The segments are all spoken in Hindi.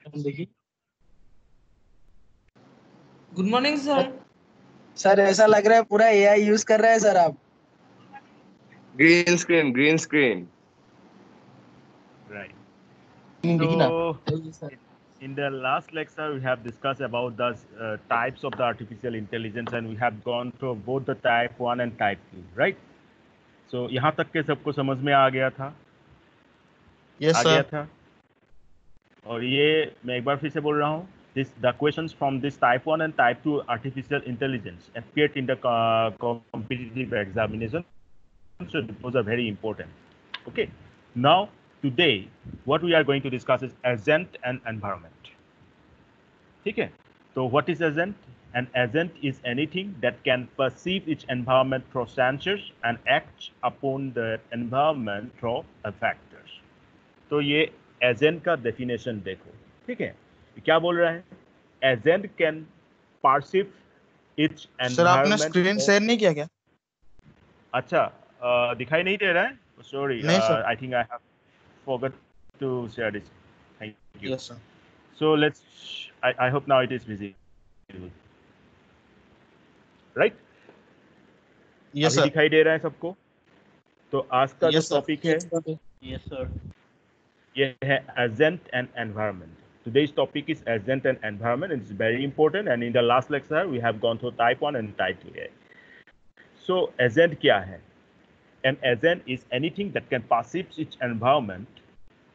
देखिए गुड मॉर्निंग सर। सर, ऐसा लग रहा है पूरा एआई यूज कर रहे हैं सर आप। Green screen, green screen. Right. देखिए ना। So, in the last lecture, we have discussed about the types of the artificial intelligence, and we have gone through both the type 1 and type 2, right? So, यहाँ तक के सबको समझ में आ गया था? यस आ गया सर। था? और ये मैं एक बार फिर से बोल रहा हूँ, the questions from this type 1 and type 2 artificial intelligence appeared in the competitive examination, so those are very important. Okay, now today what we are going to discuss is agent and environment. ठीक है, so what is agent? An agent is anything that can perceive its environment through sensors and act upon the environment through factors. तो ये एजेंट का डेफिनेशन देखो, ठीक है, क्या बोल रहा है? Agent can perceive its environment. Sir आपने स्क्रीन शेयर नहीं किया क्या? अच्छा, दिखाई नहीं दे रहा है, सॉरी, नहीं sir. I think I have forgot to share this, thank you. Yes sir. So let's, I hope now it is visible, right? Yes अभी सर। दिखाई दे रहा है सबको? तो आज का जो यस सर। टॉपिक है यस सर। ये है agent and environment. Today's topic is agent and environment, and it's very important. And in the last lecture, we have gone through type 1 and type 2. So, agent क्या है? An agent is anything that can perceive its environment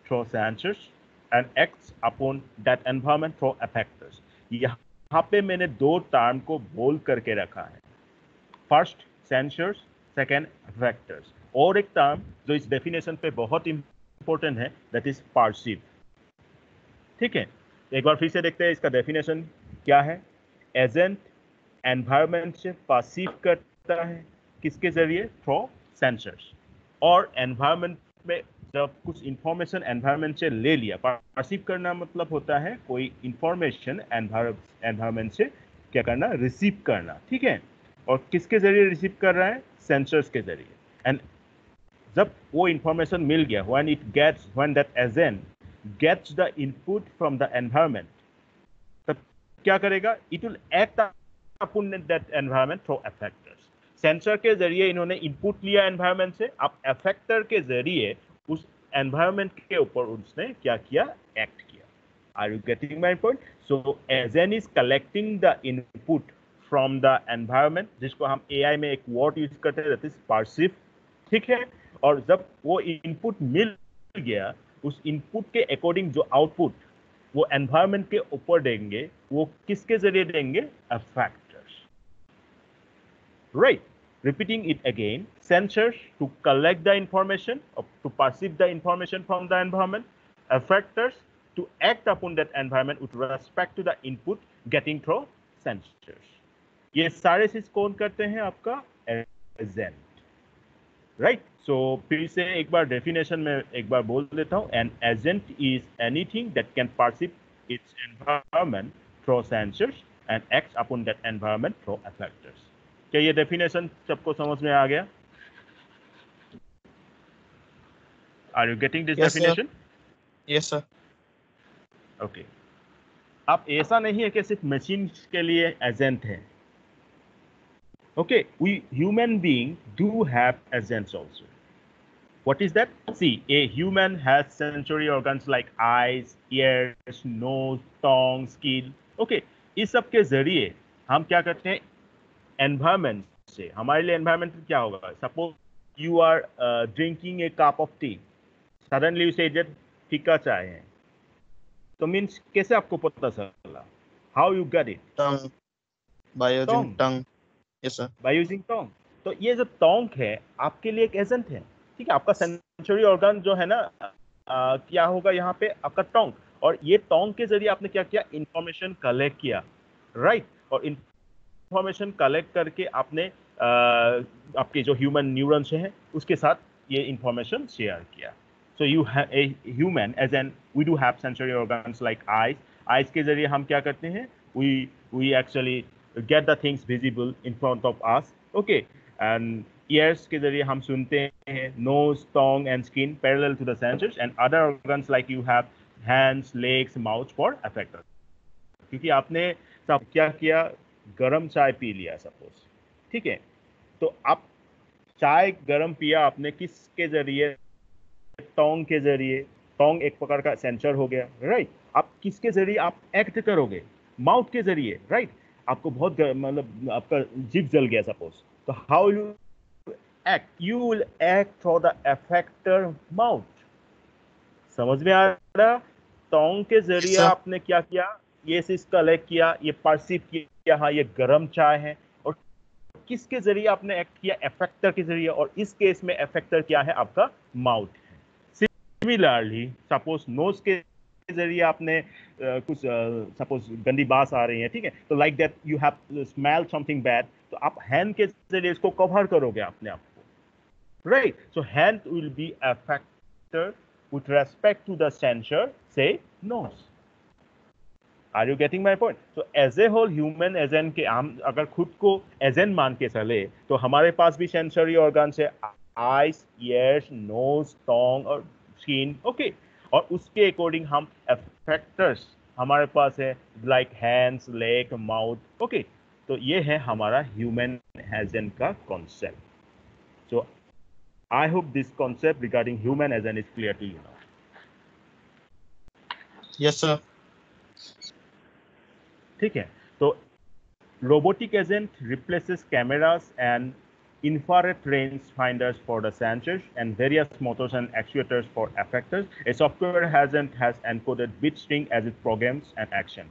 through sensors and acts upon that environment through effectors. यहाँ पे मैंने दो टर्म को बोल करके रखा है, फर्स्ट सेंसर्स, सेकेंड फैक्टर्स, और एक टर्म जो इस डेफिनेशन पे बहुत इंपॉर्टेंट है, दैट इज परसीव। ठीक है, एक बार फिर से देखते हैं इसका डेफिनेशन क्या है। एजेंट एनवायरनमेंट से परसीव करता है, किसके जरिए? Through sensors. और एनवायरनमेंट में जब कुछ इंफॉर्मेशन एनवायरनमेंट से ले लिया, परसीव करना मतलब होता है कोई इंफॉर्मेशन एनवायरनमेंट से क्या करना? रिसीव करना। ठीक है, और किसके जरिए रिसीव कर रहा है? सेंसर्स के जरिए। एंड जब वो इंफॉर्मेशन मिल गया, when that agent gets the input from the environment, तब क्या करेगा? It will act upon that environment through effectors. Sensor के जरिए इन्होंने इनपुट लिया एनवायरनमेंट से, अब एफेक्टर के जरिए उस एनवायरनमेंट के ऊपर उसने क्या किया? एक्ट किया। Are you getting my point? So agent is collecting the input from the environment, जिसको हम AI में एक वर्ड यूज करते हैं, that is perceive। ठीक है, और जब वो इनपुट मिल गया, उस इनपुट के अकॉर्डिंग जो आउटपुट वो एनवायरनमेंट के ऊपर देंगे, वो किसके जरिए देंगे? Factors, right? Repeating it again, sensors to collect the information, to perceive the information from the environment, effectors to act upon that environment with respect to the input getting through sensors. ये सारे चीज कौन करते हैं? आपका एजेंट, राइट? सो फिर से एक बार डेफिनेशन में एक बार बोल देता हूं। An agent is anything that can perceive its environment through sensors and acts upon that environment through effectors. क्या ये डेफिनेशन सबको समझ में आ गया? Are you getting this definition? Yes sir. Okay, अब ऐसा नहीं है कि सिर्फ मशीन के लिए एजेंट है। Okay, we human being do have agents also. What is that? See, a human has sensory organs like eyes, ears, nose, tongue, skin. Okay, इस सब के जरिए हम क्या करते हैं? एनवायरमेंट से, हमारे लिए एनवायरमेंट क्या होगा? Suppose you are drinking a cup of tea, suddenly you say फीका चाय है, तो मीन्स कैसे आपको पता चला? How you get it? Tongue, by using tongue. Yes sir. By using tongue. तो ये जो टंग है आपके लिए एक एजेंट है। ठीक है, आपका सेंसरी ऑर्गन जो है ना, क्या होगा यहाँ पे? आपका टंग। और ये टंग के जरिए आपने क्या किया? इंफॉर्मेशन कलेक्ट किया, राइट? और इंफॉर्मेशन कलेक्ट करके आपने आपके जो ह्यूमन न्यूरॉन्स हैं उसके साथ ये इंफॉर्मेशन शेयर किया। So you have a human as an, we do have sensory organs like eyes. Eyes के जरिए हम क्या करते हैं? We actually get the things visible in front of us. Okay, and ears के जरिए हम सुनते हैं, nose, tongue and skin parallel to the sensors, and other organs like you have hands, legs, mouth for effector. क्योंकि आपने सब क्या किया, गरम चाय पी लिया सपोज, ठीक है, तो आप चाय गरम पिया आपने किसके जरिए, टोंग के जरिए। टोंग एक प्रकार का सेंसर हो गया, राइट। आप किसके जरिए आप एक्ट करोगे, माउथ के जरिए, राइट। आपको बहुत मतलब आपका जीभ जल गया सपोज, तो how you act, you will act through the effector mouth. समझ में आ रहा, टोंग के जरिए आपने क्या किया, ये चीज कलेक्ट किया, ये परसीव किया, हाँ ये गरम चाय है, और किसके जरिए आपने एक्ट किया, अफेक्टर के जरिए, और इस केस में अफेक्टर क्या है, आपका माउथ है। सिमिलरली सपोज नोज के जरिए आपने कुछ सपोज गंदी बात आ रही है, ठीक है, तो like that you have smell something bad, तो आप हैंड के जरिए इसको कवर करोगे अपने आप को, right. So hand will be effector with respect to the sensor, say nose. Are you getting my point? So as a whole human agent के हम अगर खुद को agent मान के चले तो हमारे पास भी sensory organs है, eyes, ears, nose, tongue और skin, okay. और उसके according हम effectors हमारे पास है like hands, leg, mouth, okay. तो ये है हमारा human agent का concept. So I hope this concept regarding human agent is clear to you now. Yes, sir. ठीक है, तो robotic agent replaces cameras and infrared range finders for the sensors and various motors and actuators for effectors. A software agent has encoded bit string as its programs and action.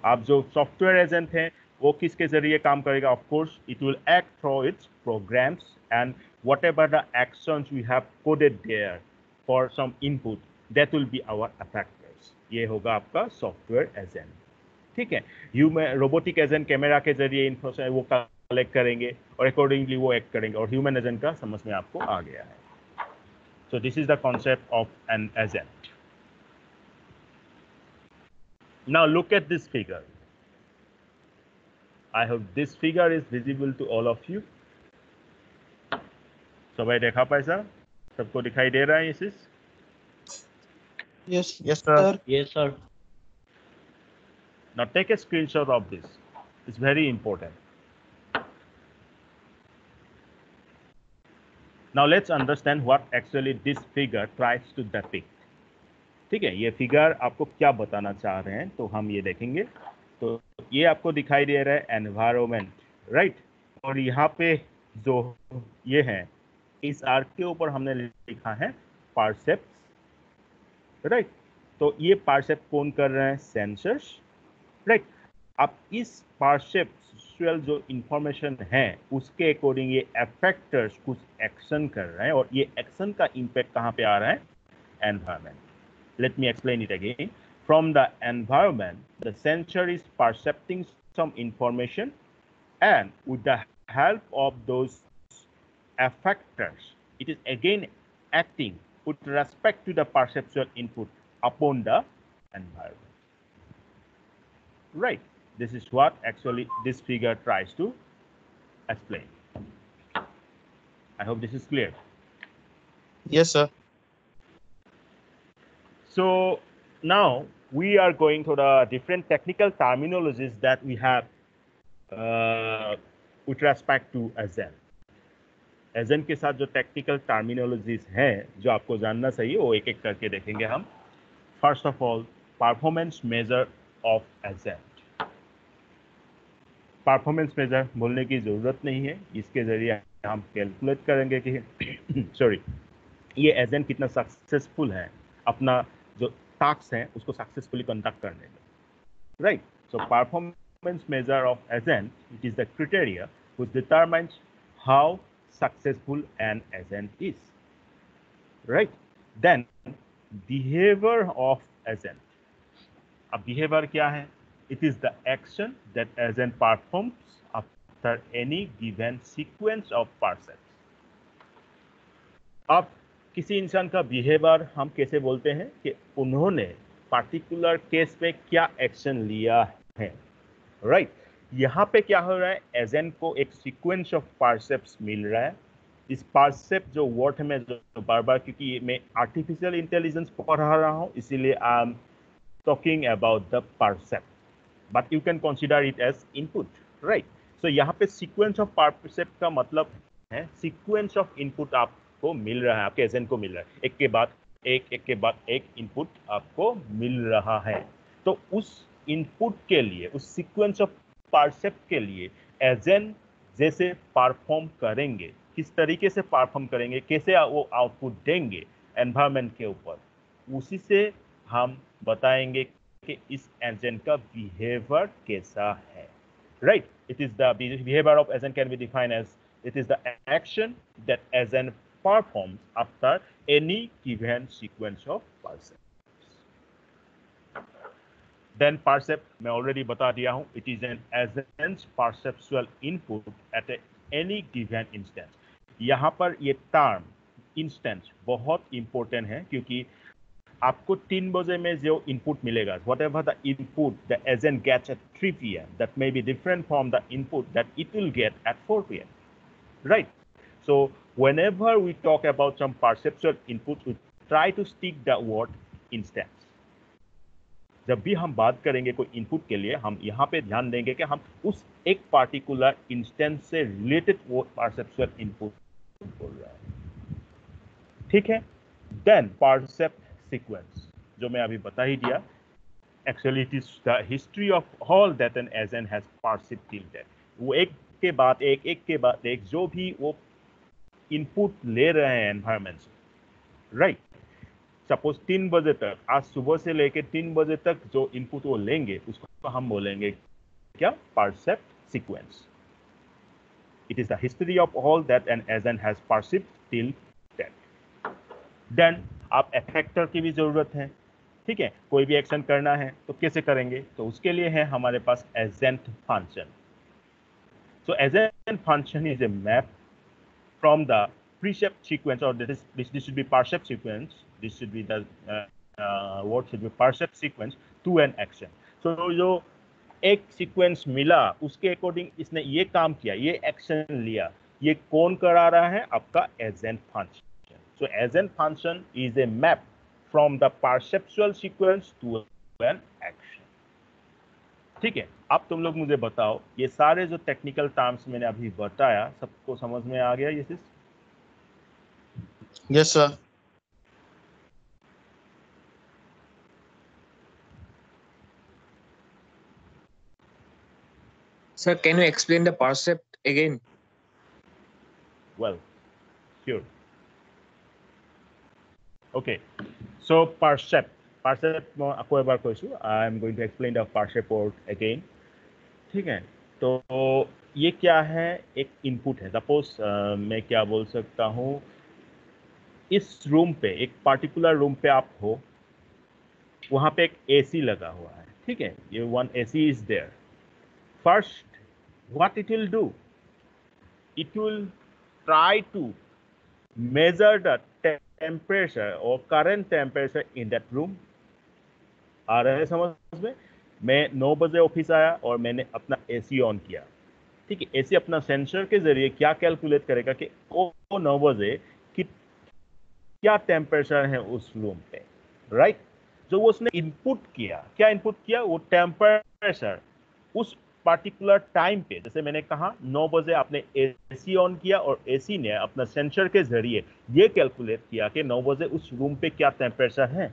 आप जो software agent हैं वो किसके जरिए काम करेगा? Of course, it will act through its programs and whatever the actions we have coded there for some input, that will be our effectors. ये होगा आपका software agent. ठीक है, ह्यूमन रोबोटिक एजेंट कैमरा के जरिए इंफॉर्मेशन वो कलेक्ट करेंगे और अकॉर्डिंगली वो एक्ट करेंगे, और ह्यूमन एजेंट का समझ में आपको आ गया है। So this is the concept of an agent. Now look at this figure. I hope this figure is visible to all of you. सबाई देखा पैसा, सबको दिखाई दे रहा है ये चीज? Yes, yes, sir. Yes, sir. Now take a screenshot of this. It's very important. Now let's understand what actually this figure tries to depict. ठीक है, ये फिगर आपको क्या बताना चाह रहे हैं तो हम ये देखेंगे। तो ये आपको दिखाई दे रहा है एनवायरमेंट, राइट, और यहाँ पे जो ये है इस आर्क के ऊपर हमने लिखा है परसेप्ट्स, राइट। तो ये परसेप्ट कौन कर रहे हैं? Sensors, right. अब इस परसेप्चुअल जो इंफॉर्मेशन है उसके अकॉर्डिंग ये अफेक्टर्स कुछ एक्शन कर रहे हैं, और ये एक्शन का इम्पैक्ट कहाँ पे आ रहा है? Environment. Let me explain it again. From the environment the sensor is percepting some information and with the help of those affectors it is again acting with respect to the perceptual input upon the environment. Right, this is what actually this figure tries to explain. I hope this is clear. Yes, sir. So now we are going to the different technical terminologies that we have with respect to agent. Agent के साथ जो टेक्निकल टर्मिनोलॉजीज हैं जो आपको जानना चाहिए वो एक एक करके देखेंगे हम। First of all, performance measure of agent. Performance measure बोलने की ज़रूरत नहीं है, इसके ज़रिए हम कैलकुलेट करेंगे कि सॉरी ये एजेंट कितना सक्सेसफुल है अपना जो टास्क है उसको सक्सेसफुली कंडक्ट करने में, right. So performance measure of agent, it is the criteria which determines how successful an agent is, right? Then behavior of agent. अब behavior क्या है? It is the action that agent performs after any given sequence of percepts. अब किसी इंसान का behavior हम कैसे बोलते हैं कि उन्होंने particular केस में क्या एक्शन लिया है, right? यहाँ पे क्या हो रहा है? एजेंट को एक सीक्वेंस ऑफ परसेप्ट्स मिल रहा है। इस परसेप्ट जो वर्ड में जो बार बार, क्योंकि मैं आर्टिफिशियल इंटेलिजेंस पढ़ा रहा हूँ इसीलिए I am talking about the percept, but you can consider it as input, right? So यहाँ पे sequence of percept का मतलब है sequence of input आपको मिल रहा है, आपके एजेंट को मिल रहा है, एक के बाद एक इनपुट आपको मिल रहा है। तो उस इनपुट के लिए, उस सीक्वेंस ऑफ परसेप्ट के लिए एजेंट जैसे परफॉर्म करेंगे, किस तरीके से परफॉर्म करेंगे, कैसे वो आउटपुट देंगे एनवायरनमेंट के ऊपर, उसी से हम बताएंगे कि इस एजेंट का बिहेवियर कैसा है, right? It is the behaviour of agent can be defined as it is the action that agent performs after any given sequence of percepts. Then percept मैं already बता दिया हूँ, it is an agent's perceptual input at any given instance. यहाँ पर ये term instance बहुत important है, क्योंकि आपको 3 बजे में जो input मिलेगा, whatever the input the agent gets at 3 p.m. that may be different from the input that it will get at 4 p.m. Right? So whenever we talk about some perceptual inputs, we try to stick the word instance. जब भी हम बात करेंगे कोई इनपुट के लिए, हम यहाँ पे ध्यान देंगे कि हम उस एक पार्टिकुलर इंस्टेंस से रिलेटेड वो परसेप्चुअल इनपुट बोल रहे हैं, ठीक है? देन परसेप्ट सीक्वेंस, जो मैं अभी बता ही दिया, actually it is the history of all that an agent has perceived till that. वो एक के बाद एक जो भी वो इनपुट ले रहे हैं एनवायरनमेंट से, राइट? सपोज 3 बजे तक, आज सुबह से लेके 3 बजे तक जो इनपुट वो लेंगे, उसको हम बोलेंगे क्या? Percept sequence. It is the history of all that an agent has perceived till that. Then आप इफेक्टर की भी जरूरत है, ठीक है? कोई भी एक्शन करना है तो कैसे करेंगे? तो उसके लिए है हमारे पास agent function. So agent function is a map from the percept sequence, or this should be percept sequence. This should be the what should be percept sequence to an action. So जो एक sequence मिला, उसके according इसने ये काम किया, ये action लिया, ये कौन करा रहा है? आपका agent function. So agent function is a map from the perceptual sequence to an action. ठीक है? अब तुम लोग मुझे बताओ, ये सारे जो टेक्निकल टर्म्स मैंने अभी बताया, सबको समझ में आ गया? ये Yes, sir. Sir, can you explain the percept again? Well, sure. Okay, so percept मैं आपको एक बार कहूँ, I am going to explain the percept word again. ठीक है? तो ये क्या है? एक इनपुट है। सपोज मैं क्या बोल सकता हूँ, इस रूम पे, एक पार्टिकुलर रूम पे आप हो, वहाँ पे एक एसी लगा हुआ है, ठीक है? ये one AC is there. First what it will do, it will try to measure the temperature or current temperature in that room. आ रहा है समझ में? मैं 9 बजे ऑफिस आया और मैंने अपना एसी ऑन किया, ठीक है? एसी अपना सेंसर के जरिए क्या कैलकुलेट करेगा कि वो 9 बजे कि क्या टेम्परेचर है उस रूम पे, राइट? जो उसने इनपुट किया, क्या इनपुट किया? वो टेम्परेचर उस पार्टिकुलर टाइम पे, जैसे मैंने कहा 9 बजे आपने एसी ऑन किया और एसी ने अपना सेंसर के जरिए ये कैलकुलेट किया कि 9 बजे उस रूम पे क्या टेम्परेचर है।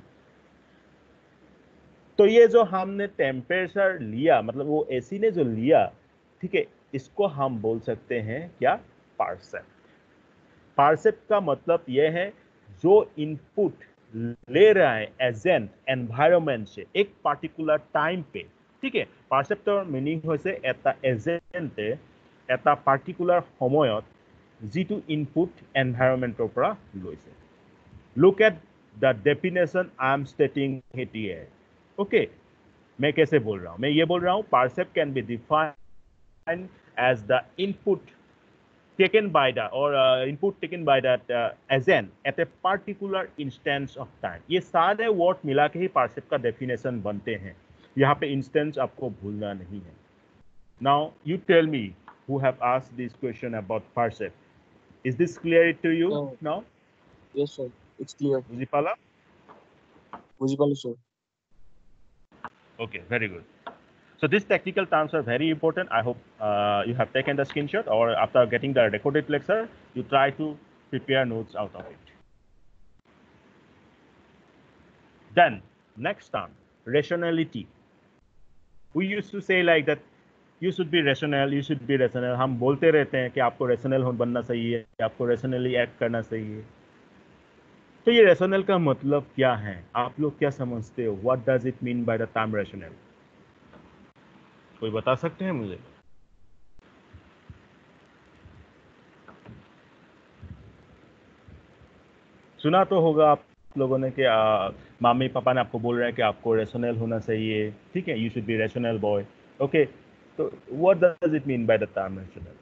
तो ये जो हमने टेम्परेचर लिया, मतलब वो एसी ने जो लिया, ठीक है, इसको हम बोल सकते हैं क्या? परसेप्ट। परसेप्ट का मतलब ये है जो इनपुट ले रहा है एजेंट एनवायरनमेंट से एक पार्टिकुलर टाइम पे, ठीक है? পারসেপ্টৰ মিনিং হৈছে এটা এজেন্টে এটা পাৰ্টিকুলাৰ সময়ত যিটো ইনপুট এনভাইৰনমেন্টৰ পৰা লৈছে। Look at the definition I am स्टेटिंग it here. Okay, मैं कैसे बोल रहा हूँ? मैं ये बोल रहा हूँ percept can be defined as the input taken by the or input taken by that agent at a particular instance of time. ये सारे वर्ड मिला के ही परसेप्ट का डेफिनेशन बनते हैं। यहाँ पे इंस्टेंस आपको भूलना नहीं है। Now you tell me who have asked this question about percept. Is this clear to you now? Yes, sir. It's clear. Bujipala? Bujipala, sir. Okay, very good. So these technical terms are very important. I hope you have taken the screenshot, or after getting the recorded lecture, you try to prepare notes out of it. Then next term, rationality. We used to say like that, you should be rational, you should be rational. हम बोलते रहते हैं कि आपको rational बनना चाहिए, आपको rationally act करना चाहिए. तो ये rational का मतलब क्या है? आप लोग क्या समझते हो? What does it mean by the term rational? कोई बता सकते हैं मुझे? सुना तो होगा आप लोगों ने कि मामी पापा ने आपको बोल रहे हैं कि आपको रेशनल होना चाहिए, ठीक है, you should be rational boy. Okay, तो what does it mean by the term rational?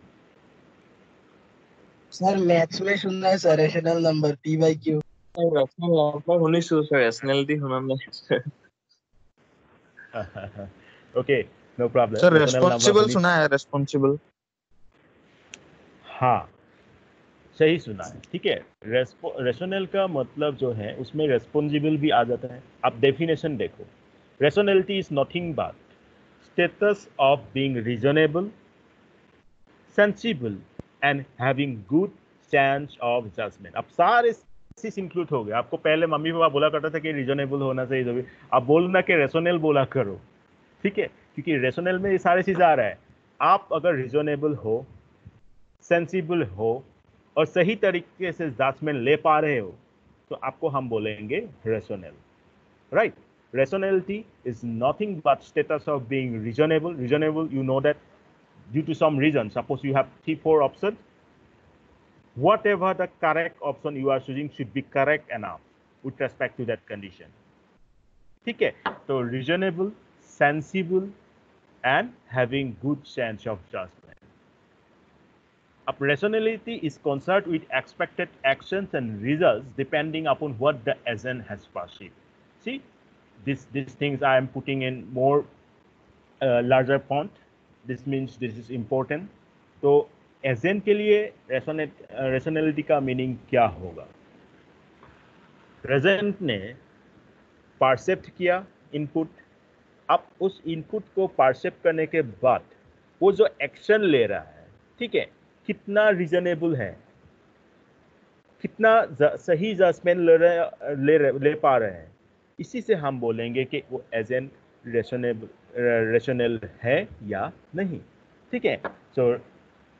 Sir maths में सुनना है sir, rational number P by Q. rationality होना नहीं. Okay, no problem. Sir responsible सुना है, रेस्पॉन्सिबल. हाँ, सही सुना है, ठीक है. रेशनल का मतलब जो है उसमें रेस्पॉन्सिबल भी आ जाता है. आप डेफिनेशन देखो, rationality is nothing but status of being reasonable, sensible and having good sense of judgement. अब सारे चीज इंक्लूड हो गए. आपको पहले मम्मी पापा बोला करता था कि रीजनेबल होना चाहिए, तो आप बोलना कि रेशनल बोला करो, ठीक है, क्योंकि रेशनल में ये सारे चीज आ रहा है. आप अगर रीजनेबल हो, सेंसिबल हो और सही तरीके से जजमेंट ले पा रहे हो, तो आपको हम बोलेंगे rational, right. Rationality is nothing but status of being reasonable. Reasonable, you know that due to some reason, suppose you have 3-4 options, whatever the correct option you are choosing should be correct enough with respect to that condition. ठीक है, तो reasonable, sensible and having good sense of judgment. Up rationality is concerned with expected actions and results depending upon what the agent has perceived. See, these things I am putting in more larger font. This means this is important. तो एजेंट के लिए रेशनलिटी का मीनिंग क्या होगा? एजेंट ने परसेप्ट किया इनपुट. अब उस इनपुट को परसेप्ट करने के बाद वो जो एक्शन ले रहा है, ठीक है, कितना रीजनेबल है, कितना सही जजमेंट ले पा रहे हैं, इसी से हम बोलेंगे कि वो एजेंट रेशनल है या नहीं, ठीक है. So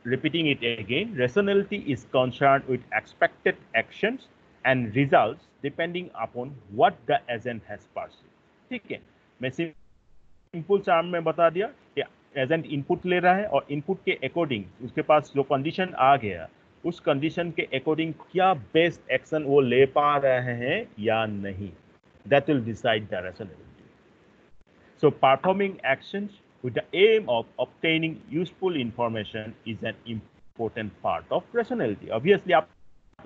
repeating it again, rationality is concerned with expected actions and results depending upon what the agent has perceived. ठीक है, मैं सिंपल टर्म में बता दिया कि एजेंट इनपुट ले रहा है और इनपुट के अकॉर्डिंग उसके पास जो कंडीशन आ गया, उस कंडीशन के अकॉर्डिंग क्या बेस्ट एक्शन वो ले पा रहे हैं या नहीं, that will decide the rationality. So performing actions with the aim of obtaining useful information is an important part of rationality. Obviously आप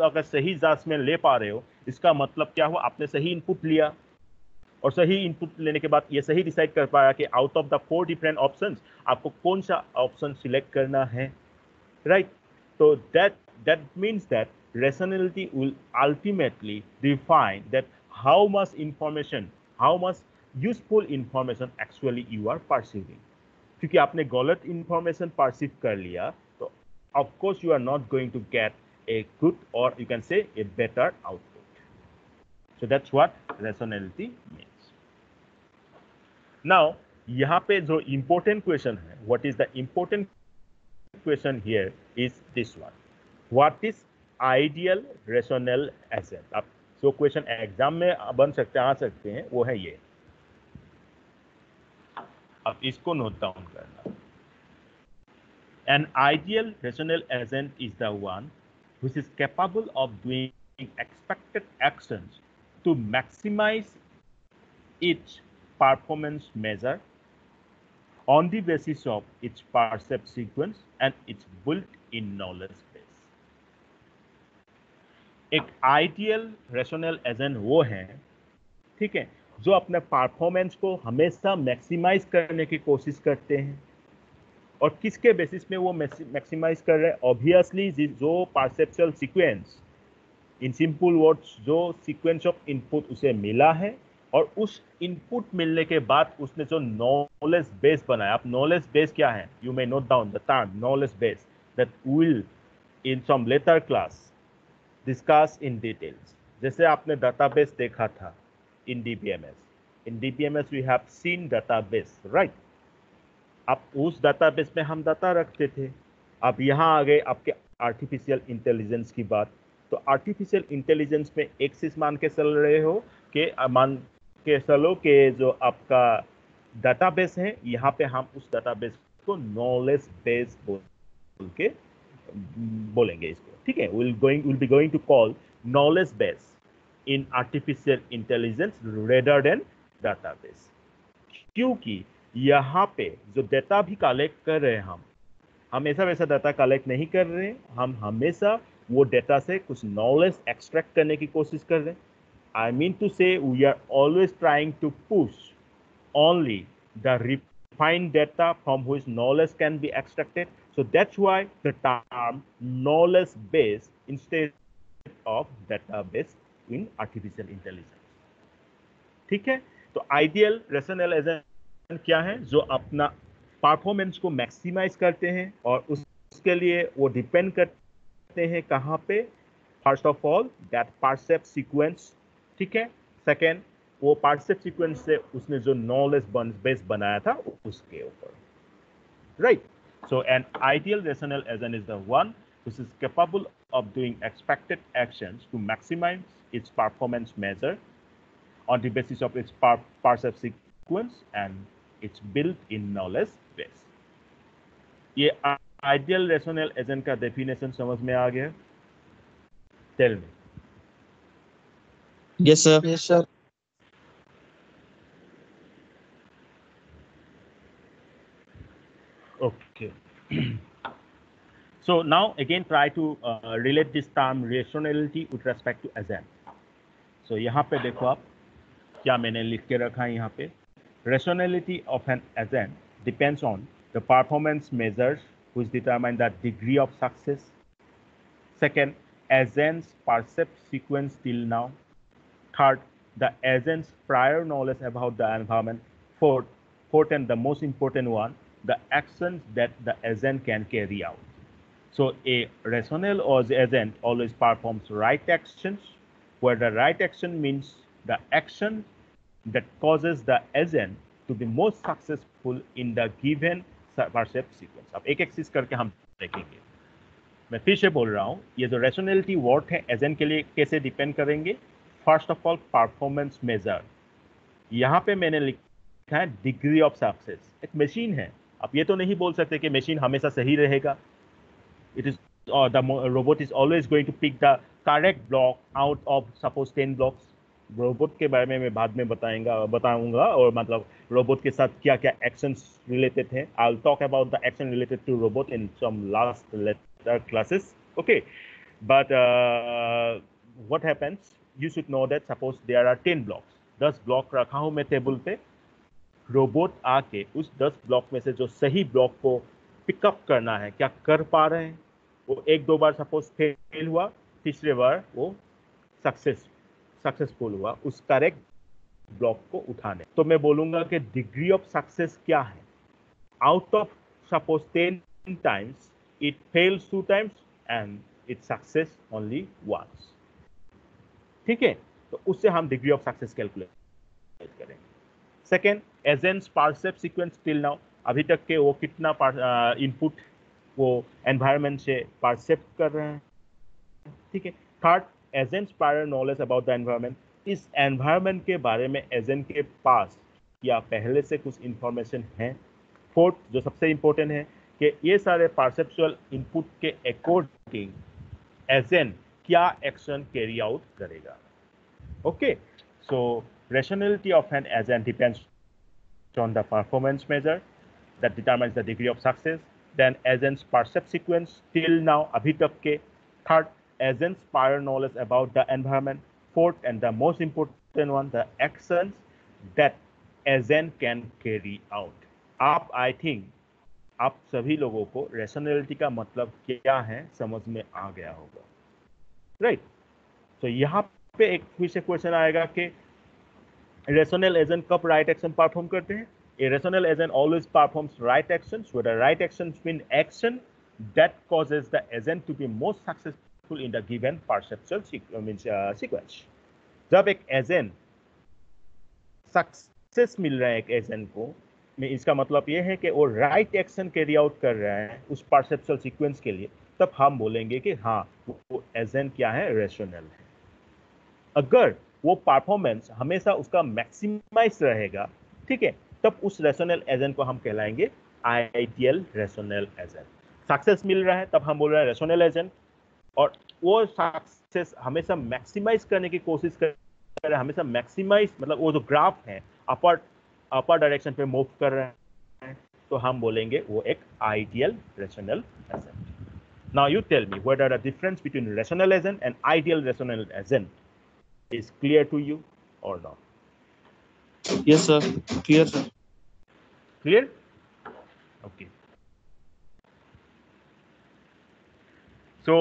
अगर सही जजमेंट ले पा रहे हो, इसका मतलब क्या हुआ, आपने सही इनपुट लिया और सही इनपुट लेने के बाद ये सही डिसाइड कर पाया कि out of the 4 different options आपको कौन सा ऑप्शन सिलेक्ट करना है, राइट. तो that means that rationality will ultimately define that how much information, how much useful information actually you are perceiving. क्योंकि आपने गलत information perceive कर लिया, तो of course you are not going to get a good or you can say a better output. So that's what rationality means. Now यहाँ पे जो important question है, what is the important question here is this one. What is ideal rational agent? अब जो क्वेश्चन एग्जाम में बन सकते आ सकते हैं वो है ये. अब इसको नोट डाउन करना. An ideal rational agent is the one which is capable of doing expected actions to maximize its performance measure on the basis of its percept sequence and its built-in knowledge base. एक आइडियल रेशनल एजेंट वो है, ठीक है, जो अपने परफॉर्मेंस को हमेशा मैक्सिमाइज करने की कोशिश करते हैं. और किसके बेसिस में वो मैक्सिमाइज कर रहे हैं? ऑब्वियसली जो perceptual sequence, in simple words जो सीक्वेंस ऑफ इनपुट उसे मिला है और उस इनपुट मिलने के बाद उसने जो नॉलेज बेस बनाया, अब नॉलेज बेस क्या है, you may note down the term knowledge base that will in some later class discuss in details. जैसे आपने डाटाबेस देखा था in DBMS, in DBMS we have seen database, right. अब उस डाटाबेस में हम डाटा रखते थे। अब यहाँ आ गए आपके आर्टिफिशियल इंटेलिजेंस की बात। तो आर्टिफिशियल इंटेलिजेंस में एक चीज मान के चल रहे हो कि मान के चलो कि जो आपका डाटाबेस है, यहाँ पे हम उस डाटाबेस को नॉलेज बेस बोल के बोलेंगे इसको, ठीक है। Will be going to call knowledge base in artificial intelligence rather than database, क्योंकि यहाँ पे जो डेटा भी कलेक्ट कर रहे हैं हम ऐसा वैसा डाटा कलेक्ट नहीं कर रहे हैं, हम हमेशा वो डेटा से कुछ नॉलेज एक्सट्रैक्ट करने की कोशिश कर रहे हैं। I mean to say we are always trying to push only the refined data from which knowledge can be extracted. So that's why the term knowledge base instead of database in artificial intelligence. ठीक है, तो आइडियल रेशनल एजेंट क्या है, जो अपना परफॉर्मेंस को मैक्सिमाइज करते हैं और उसके लिए वो डिपेंड करते हैं कहाँ पे, first of all that percept sequence, ठीक है। सेकेंड, वो परसेप्ट सीक्वेंस से उसने जो नॉलेज बेस बनाया था उसके ऊपर, right. So an ideal rational agent is the one which is capable of doing expected actions to maximize its performance measure on the basis of its percept sequence and it's built in knowledge base. ये आइडियल रेशनल एजेंट का डेफिनेशन समझ में आ गया? Tell me. Yes, sir. Yes, sir. Okay. So now again try to relate this term rationality with respect to agent. So यहाँ पे देखो आप क्या मैंने लिख के रखा है यहाँ पे, rationality of an agent depends on the performance measures which determine the degree of success. Second, agent's percept sequence till now. Third, the agent's prior knowledge about the environment. Fourth and the most important one, the actions that the agent can carry out. So a rational agent always performs right actions, where the right action means the action that causes the agent to be most successful in the given percept sequence. अब एक चीज करके हम देखेंगे। मैं फिर से बोल रहा हूँ, ये जो रेशनैलिटी वर्ड है एजेंट के लिए कैसे डिपेंड करेंगे। First of all performance measure, यहाँ पे मैंने लिखा है डिग्री ऑफ सक्सेस। एक मशीन है, आप ये तो नहीं बोल सकते कि मशीन हमेशा सही रहेगा। It is the robot is always going to pick the correct block out of suppose 10 blocks. Robot के बारे में मैं बाद में बताऊंगा और मतलब रोबोट के साथ क्या क्या एक्शंस रिलेटेड हैं। I will talk about the action related to robot in some last later classes, okay. But what happens, you should know that suppose there are 10 blocks, 10 block रखा हूं मैं टेबल पे, रोबोट आके उस 10 ब्लॉक में से जो सही ब्लॉक को पिकअप करना है क्या कर पा रहे हैं। वो एक दो बार सपोज फेल हुआ, तीसरे बार वो सक्सेसफुल हुआ उस करेक्ट ब्लॉक को उठाने। तो मैं बोलूंगा कि डिग्री ऑफ सक्सेस क्या है, out of suppose 10 times it fails 2 times and it success only once, ठीक है। तो उससे हम डिग्री ऑफ सक्सेस कैलकुलेट करेंगे। Second, agents percept sequence till now, अभी तक के वो कितना इनपुट वो एनवायरनमेंट से परसेप्ट कर रहे हैं, ठीक है। Third, agents prior knowledge about the environment, इस एनवायरनमेंट के बारे में एजेंट के पास या पहले से कुछ इंफॉर्मेशन है। फोर्थ, जो सबसे इंपॉर्टेंट है कि ये सारे परसेप्चुअल इनपुट के अकॉर्डिंग एजेंट क्या एक्शन कैरी आउट करेगा, okay. So rationality of an agent depends on the performance measure that determines the degree of success. Then agent's percept sequence till now abhi tak ke. Third, agent's prior knowledge about the environment. Fourth and the most important one, the actions that agent can carry out. आप I think आप सभी लोगों को rationality का मतलब क्या है समझ में आ गया होगा, राइट। तो यहाँ पे एक फिर से क्वेश्चन आएगा कि रेशनल एजेंट कब राइट एक्शन परफॉर्म करते हैं? A rational agent always performs right actions, where the right actions mean action that causes the agent to be most successful in the given perceptual sequence. जब एक एजेंट सक्सेस मिल रहा है एक एजेंट को, में इसका मतलब ये है कि वो राइट एक्शन कैरी आउट कर रहा है उस परसेप्चुअल सीक्वेंस के लिए, तब हम बोलेंगे कि हाँ वो एजेंट क्या है, रेशनल है। अगर वो परफॉर्मेंस हमेशा उसका मैक्सिमाइज रहेगा, ठीक है, तब उस रेशनल एजेंट को हम कहलाएंगे आइडियल रेशनल एजेंट। सक्सेस मिल रहा है तब हम बोल रहे हैं रेशनल एजेंट, और वो सक्सेस हमेशा मैक्सिमाइज करने की कोशिश कर रहे हैं, हमेशा मैक्सिमाइज मतलब वो जो ग्राफ है अपर डायरेक्शन पे मूव कर रहे हैं, तो हम बोलेंगे वो एक ideal rational agent. Now you tell me whether the difference between rational agent and ideal rational agent is clear to you or not? Yes, sir. Clear, sir. Clear? Okay. So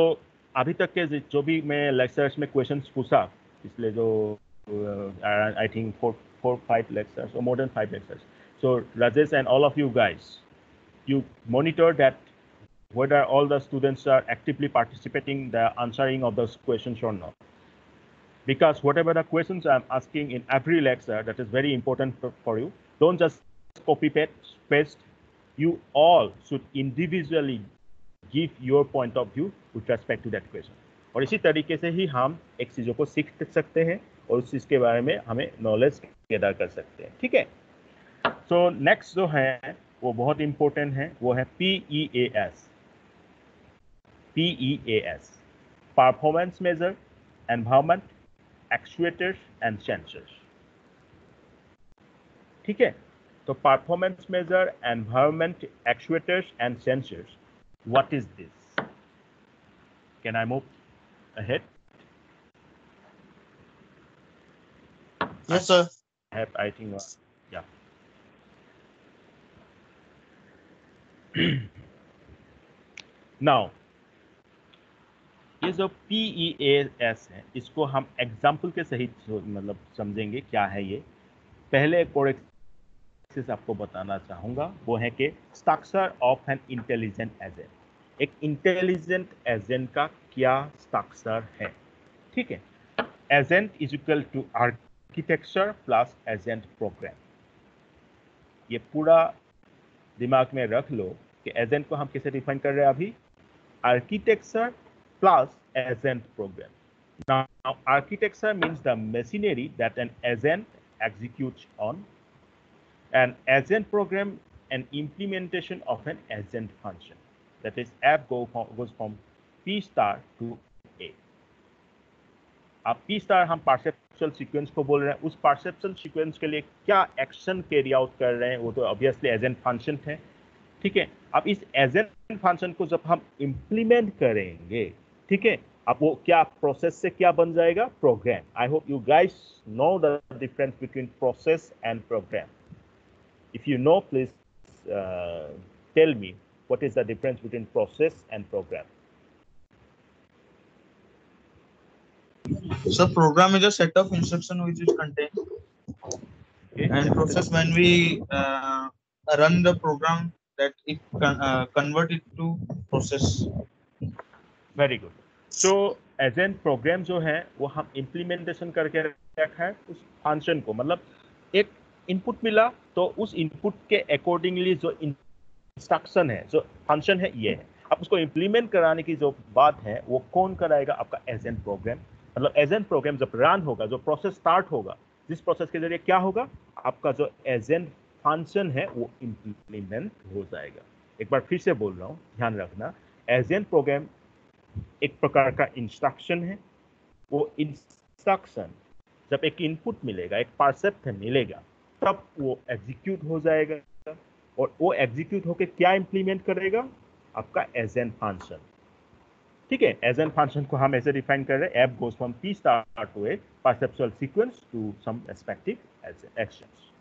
अभी तक के जो भी मैं लेक्चर्स में क्वेश्चंस पूछा, इसलिए जो I think 4-5 lectures or more than 5 lectures. So Rajesh and all of you guys, you monitor that whether all the students are actively participating the answering of those questions or not. Because whatever the questions I'm asking in every lecture, that is very important for you. Don't just copy paste. You all should individually give your point of view with respect to that question. और इसी तरीके से ही हम एक चीज़ों को सीख सकते हैं और उस चीज़ के बारे में हमें नॉलेज गैदर कर सकते हैं, ठीक है। सो नेक्स्ट जो है वो बहुत इंपॉर्टेंट है, वो है PEAS। PEAS, performance measure, environment, actuators and sensors, ठीक है। तो performance measure, environment, actuators and sensors, what is this? Can I move ahead? Yes, sir. I think yeah. Now ये जो PEAS है, इसको हम एग्जाम्पल के सहित मतलब समझेंगे क्या है ये। पहले एक और एक्सिस आपको बताना चाहूंगा, वो है कि structure of an intelligent agent. एक इंटेलिजेंट एजेंट का क्या स्ट्रक्चर है, ठीक है। Agent is equal to architecture plus agent program. ये पूरा दिमाग में रख लो कि एजेंट को हम कैसे डिफाइन कर रहे हैं अभी, architecture plus agent program. Now architecture means the machinery that an agent executes on. An agent program, an implementation of an agent function. That is F goes from P star to A. अब P star हम परसेप्चुअल सीक्वेंस को बोल रहे हैं, उस परसेप्चुअल सीक्वेंस के लिए क्या एक्शन कैरी आउट कर रहे हैं, वो तो ऑब्वियसली एजेंट फंक्शन है, ठीक है। अब इस एजेंट फंक्शन को जब हम इंप्लीमेंट करेंगे, ठीक है, अब वो क्या प्रोसेस से क्या बन जाएगा, program. I hope you guys know the difference between process and program. If you know please tell me what is the difference between process and program. So program is a set of instruction which is contained, Okay. and process when we run the program that it convert it to process. Very good. So agent program जो है वो हम इम्प्लीमेंटेशन करके रखा है उस फंक्शन को, मतलब एक इनपुट मिला तो उस इनपुट के अकॉर्डिंगली जो इंस्ट्रक्शन है, जो फंक्शन है, ये है। अब उसको इम्प्लीमेंट कराने की जो बात है वो कौन कराएगा, आपका एजेंट प्रोग्राम। मतलब एजेंट प्रोग्राम जब रन होगा, जो प्रोसेस स्टार्ट होगा, जिस प्रोसेस के जरिए क्या होगा, आपका जो एजेंट फंक्शन है वो इम्प्लीमेंट हो जाएगा। एक बार फिर से बोल रहा हूँ, ध्यान रखना, एजेंट प्रोग्राम एक प्रकार का इंस्ट्रक्शन है। वो इंस्ट्रक्शन जब एक इनपुट मिलेगा, एक परसेप्ट मिलेगा, तब वो एग्जीक्यूट हो जाएगा, और वो एग्जीक्यूट होकर क्या इंप्लीमेंट करेगा, आपका एजेंट फंक्शन, ठीक है। एजेंट फंक्शन को हम ऐसे डिफाइन कर रहे हैं, F goes from P star to a perceptual sequence to some respective actions,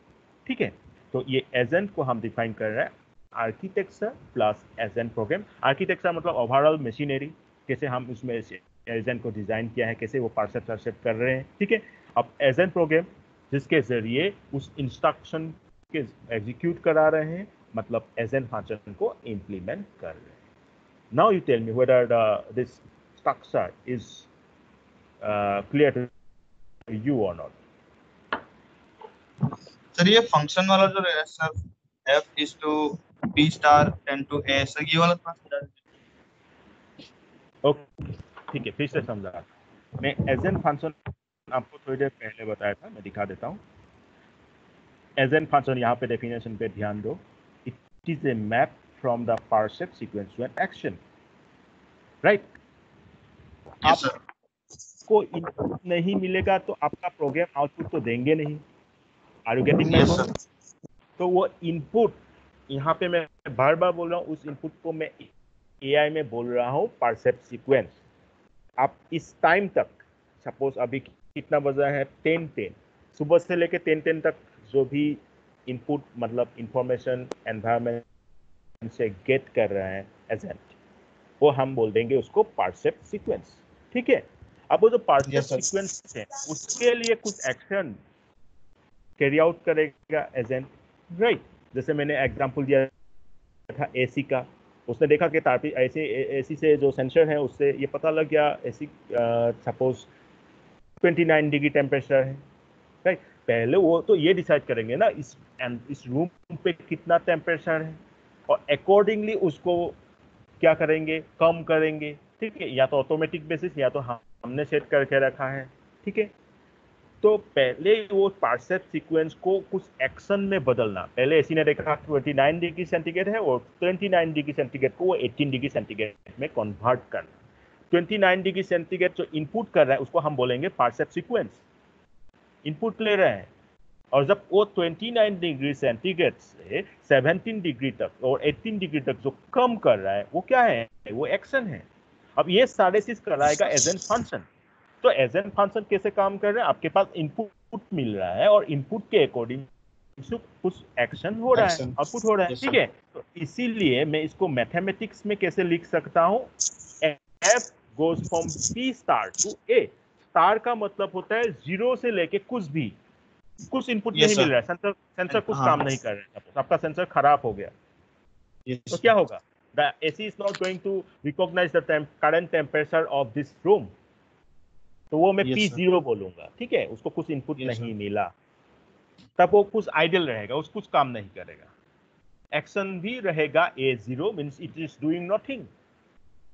ठीक है। तो ये एजेंट को हम डिफाइन कर रहे हैं architecture plus agent program. Architecture मतलब ओवरऑल मशीनरी, कैसे हम उसमें एजेंट को डिजाइन किया है, कैसे वो परसेप्ट कर रहे हैं, ठीक है। अब एजेंट प्रोग्राम जिसके जरिए उस इंस्ट्रक्शन के एग्जीक्यूट करा रहे हैं, मतलब एजेंट फंक्शन को इंप्लीमेंट कर रहे हैं. Now you tell me whether this structure is clear to you or not. Sir ये फंक्शन वाला जो है sir, f is to b star tend to a, sir ये वाला थोड़ा समझा दीजिए. ओके, ठीक है, फिर से समझा. मैं एजेंट फंक्शन आपको थोड़ी देर पहले बताया था, मैं दिखा देता हूँ. एजेंट फंक्शन यहाँ पे डेफिनेशन पे ध्यान दो. It is a map from the percept sequence to an action, right. Yes, sir. आपको इनपुट नहीं मिलेगा तो आपका प्रोग्राम आउटपुट तो देंगे नहीं. Are you getting my Yes, point? sir. तो वो इनपुट यहाँ पे मैं बार बार बोल रहा हूँ, उस इनपुट को मैं एआई में बोल रहा हूँ पार्सेप्ट सीक्वेंस. आप इस टाइम तक, सपोज अभी कितना बजा है 10:10, सुबह से लेके 10:10 तक जो भी इनपुट मतलब इंफॉर्मेशन एनवायरनमेंट से गेट कर रहा है एजेंट, वो हम बोल देंगे उसको पार्सेप्ट सीक्वेंस. ठीक है. अब वो जो पार्सेप्ट Yes, sir. सीक्वेंस है उसके लिए कुछ एक्शन कैरी आउट करेगा एजेंट, राइट. जैसे मैंने एग्जांपल दिया था एसी का. उसने देखा कि तापी ऐसे एसी से जो सेंसर है उससे ये पता लग गया एसी सपोज 29 डिग्री टेम्परेचर है, राइट. पहले वो तो ये डिसाइड करेंगे ना इस रूम पे कितना टेम्परेचर है, और अकॉर्डिंगली उसको क्या करेंगे, कम करेंगे. ठीक है, या तो ऑटोमेटिक बेसिस या तो हमने सेट करके रखा है. ठीक है. तो पहले वो पार्सेप्ट सीक्वेंस को कुछ एक्शन में बदलना. पहले एसी ने देखा 29 डिग्री सेंटीग्रेड है और 29 डिग्री सेंटीग्रेड को वो 18 डिग्री सेंटीग्रेड में कन्वर्ट करना. 29 डिग्री सेंटीग्रेड जो इनपुट कर रहा है उसको हम बोलेंगे पार्सेप्ट सीक्वेंस. इनपुट ले रहे हैं, और जब वो 29 डिग्री सेंटीग्रेड से 17 डिग्री तक और 18 डिग्री तक जो कम कर रहा है वो क्या है, वो एक्शन है. अब ये सारे चीज कराएगा एजेंट फंक्शन. तो एजेंट फंक्शन कैसे काम कर रहे हैं, आपके पास इनपुट मिल रहा है और इनपुट के अकॉर्डिंग कुछ एक्शन हो रहा है, आउटपुट हो रहा है. Yes, ठीक sir. है. तो इसीलिए मैं इसको मैथमेटिक्स में कैसे लिख सकता हूँ, F goes from P star to A. Star का मतलब होता है जीरो से लेके कुछ इनपुट Yes, नहीं मिल sir. रहा है, सेंसर कुछ हाँ. काम नहीं कर रहा है, आपका सेंसर खराब हो गया. Yes, तो sir. क्या होगा, the AC is not going to recognise the current temperature of this room. तो वो मैं Yes, पी sir. जीरो बोलूंगा. ठीक है. उसको कुछ इनपुट Yes, नहीं sir. मिला, तब वो कुछ आइडियल रहेगा, उस कुछ काम नहीं करेगा. एक्शन भी रहेगा a zero, means it is doing nothing,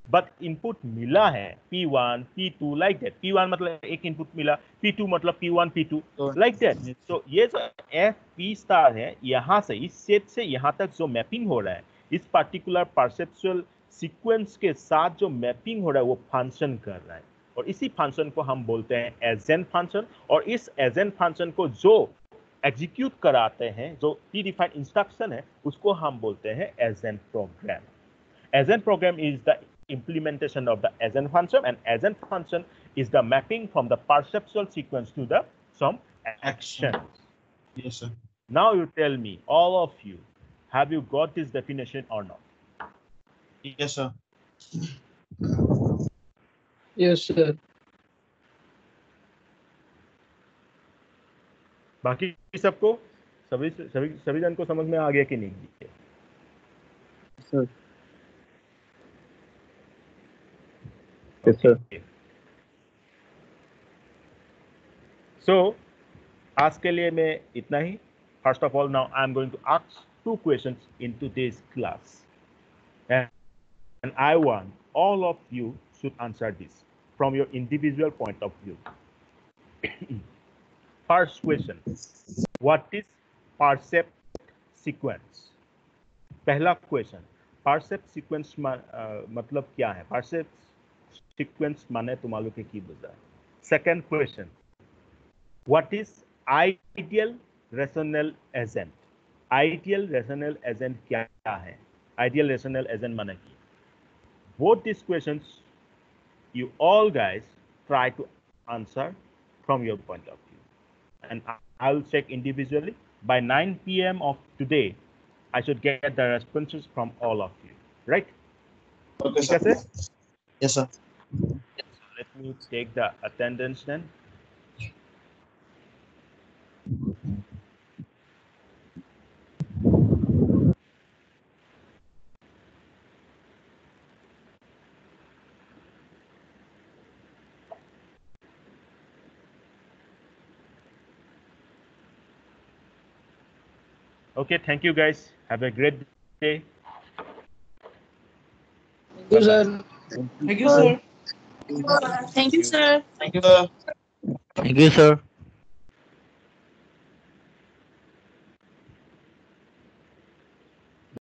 but input मिला है P1 P2 like that. P1 मतलब एक इनपुट मिला, P2 मतलब P1 P2 तो लाइक दैट. तो ये जो एफ पी स्टार है, यहाँ से इस सेट से यहाँ तक जो मैपिंग हो रहा है, इस पार्टिकुलर परसेप्चुअल सीक्वेंस के साथ जो मैपिंग हो रहा है वो फंक्शन कर रहा है, और इसी फंक्शन को हम बोलते हैं एजेंट फंक्शन. और इस एजेंट फंक्शन को जो एग्जीक्यूट कराते हैं, जो प्री डिफाइंड इंस्ट्रक्शन है, उसको हम बोलते हैं agent program. Agent program is the implementation of the agent function, and agent function is the mapping from the perceptual sequence to the some action. Yes, sir. Now you tell me, all of you, have you got this definition or not? Yes, sir. Yes, sir. बाकी सबको सभी जन को समझ में आ गया कि नहीं? Sir. Yes, sir. So, आज के लिए मैं इतना ही. First of all, now I am going to ask 2 questions in today's class, and I want all of you should answer this from your individual point of view. First question: what is percept sequence? पहला क्वेश्चन, percept sequence मतलब क्या है? Percept sequence माने तुम्हारे के की बुझा. Second question: what is ideal rational agent? Ideal rational agent क्या है? Ideal rational agent माने की. Both these questions you all guys try to answer from your point of view, and I will check individually. By 9 p.m. of today, I should get the responses from all of you, right? Okay, sir. Yes, sir. So let me take the attendance then. Okay, thank you guys. Have a great day. Thank you, sir. Thank you, sir. Thank you, sir. Thank you, sir. Thank you, sir.